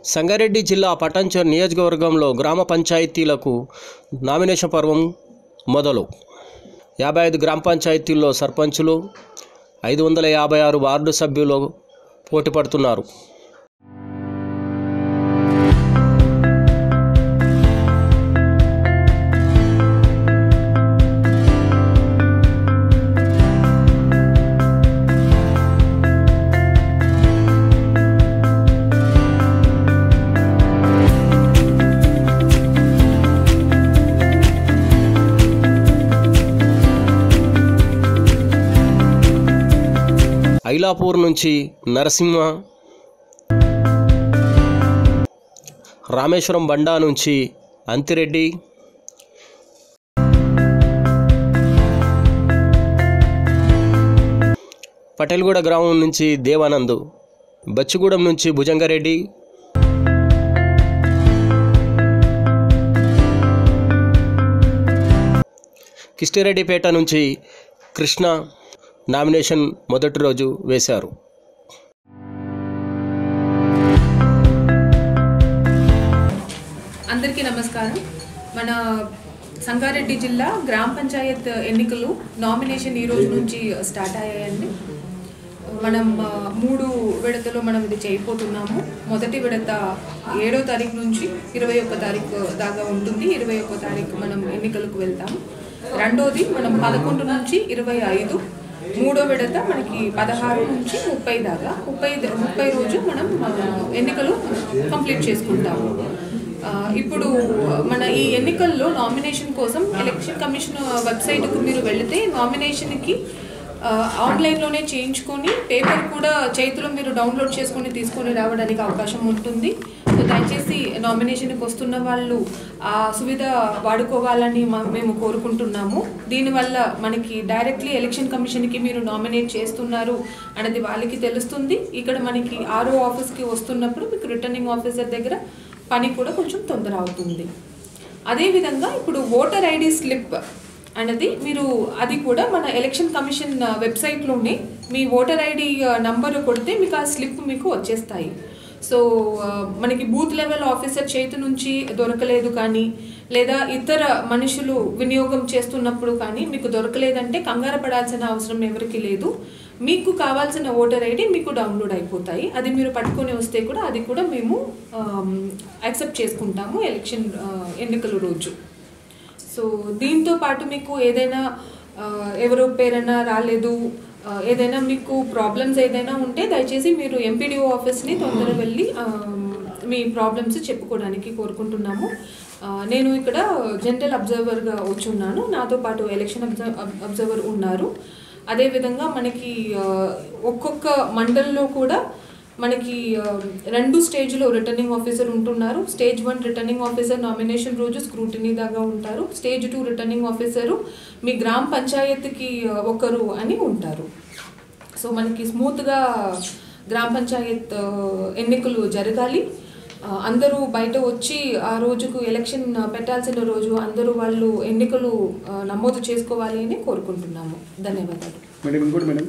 సంగారెడ్డి జిల్లా పటాన్చెరు నియోజకవర్గంలో గ్రామ పంచాయతీలకు నామినేషన్ పర్వం మొదలు. 55 గ్రామ పంచాయతీల్లో సర్పంచులు, 556 వార్డు సభ్యులు పోటీ పడుతున్నారు. ఐలాపూర్ నుంచి నరసింహ, రామేశ్వరం బండా నుంచి అంతిరెడ్డి, పటేల్గూడ గ్రామం నుంచి దేవానంద్, బచ్చిగూడెం నుంచి భుజంగారెడ్డి, కిష్టిరెడ్డిపేట నుంచి కృష్ణ నామినేషన్ మొదటి రోజు వేశారు. అందరికీ నమస్కారం. మన సంగారెడ్డి జిల్లా గ్రామ పంచాయత్ ఎన్నికలు నామినేషన్ ఈ రోజు నుంచి స్టార్ట్ అయ్యాయండి. మనం 3 విడతలో మనం ఇది చేయబోతున్నాము. మొదటి విడత 7వ తారీఖు నుంచి 21వ తారీఖు దాకా ఉంటుంది. 21వ తారీఖు మనం ఎన్నికలకు వెళ్తాము. రెండోది మనం 11 నుంచి 25, మూడో విడత మనకి 16 నుంచి 30 దాకా 30 రోజు మనం ఎన్నికలు కంప్లీట్ చేసుకుంటాము. ఇప్పుడు మన ఈ ఎన్నికల్లో నామినేషన్ కోసం ఎలక్షన్ కమిషన్ వెబ్సైట్కు మీరు వెళితే నామినేషన్కి ఆన్లైన్లోనే చేయించుకొని పేపర్ కూడా చేతిలో మీరు డౌన్లోడ్ చేసుకొని తీసుకొని రావడానికి అవకాశం ఉంటుంది. సో దయచేసి నామినేషన్కి వస్తున్న వాళ్ళు ఆ సువిధ వాడుకోవాలని మేము కోరుకుంటున్నాము. దీనివల్ల మనకి డైరెక్ట్లీ ఎలక్షన్ కమిషన్కి మీరు నామినేట్ చేస్తున్నారు అనేది వాళ్ళకి తెలుస్తుంది. ఇక్కడ మనకి ఆర్ఓ ఆఫీస్కి వస్తున్నప్పుడు మీకు రిటర్నింగ్ ఆఫీసర్ దగ్గర పని కూడా కొంచెం తొందర అవుతుంది. అదేవిధంగా ఇప్పుడు ఓటర్ ఐడి స్లిప్ అనేది మీరు అది కూడా మన ఎలక్షన్ కమిషన్ వెబ్సైట్లోనే మీ ఓటర్ ఐడి నంబరు కొడితే మీకు ఆ స్లిప్ మీకు వచ్చేస్తాయి. సో మనకి బూత్ లెవెల్ ఆఫీసర్ చేతి నుంచి దొరకలేదు కానీ లేదా ఇతర మనుషులు వినియోగం చేస్తున్నప్పుడు కానీ మీకు దొరకలేదంటే కంగారు పడాల్సిన అవసరం ఎవరికి లేదు. మీకు కావాల్సిన ఓటర్ ఐడి మీకు డౌన్లోడ్ అయిపోతాయి. అది మీరు పట్టుకొని వస్తే కూడా అది కూడా మేము యాక్సెప్ట్ చేసుకుంటాము ఎలక్షన్ ఎన్నికల రోజు. సో దీంతో పాటు మీకు ఏదైనా ఎవరో పేరైనా రాలేదు, ఏదైనా మీకు ప్రాబ్లమ్స్ ఏదైనా ఉంటే దయచేసి మీరు ఎంపీడీఓ ఆఫీస్ని తొందరగా వెళ్ళి మీ ప్రాబ్లమ్స్ చెప్పుకోవడానికి కోరుకుంటున్నాము. నేను ఇక్కడ జనరల్ అబ్జర్వర్గా వచ్చి ఉన్నాను, నాతో పాటు ఎలక్షన్ అబ్జర్వర్ ఉన్నారు. అదేవిధంగా మనకి ఒక్కొక్క మండల్లో కూడా మనకి 2 స్టేజ్లో రిటర్నింగ్ ఆఫీసర్ ఉంటున్నారు. స్టేజ్ 1 రిటర్నింగ్ ఆఫీసర్ నామినేషన్ రోజు స్క్రూటినీ దాకా ఉంటారు. స్టేజ్ 2 రిటర్నింగ్ ఆఫీసరు మీ గ్రామ పంచాయతీకి ఒకరు అని ఉంటారు. సో మనకి స్మూత్గా గ్రామ పంచాయత్ ఎన్నికలు జరగాలి. అందరూ బయట వచ్చి ఆ రోజుకు ఎలక్షన్ పెట్టాల్సిన రోజు అందరూ వాళ్ళు ఎన్నికలు నమోదు చేసుకోవాలి అని కోరుకుంటున్నాము. ధన్యవాదాలు. మేడం ఇంకోటి మేడం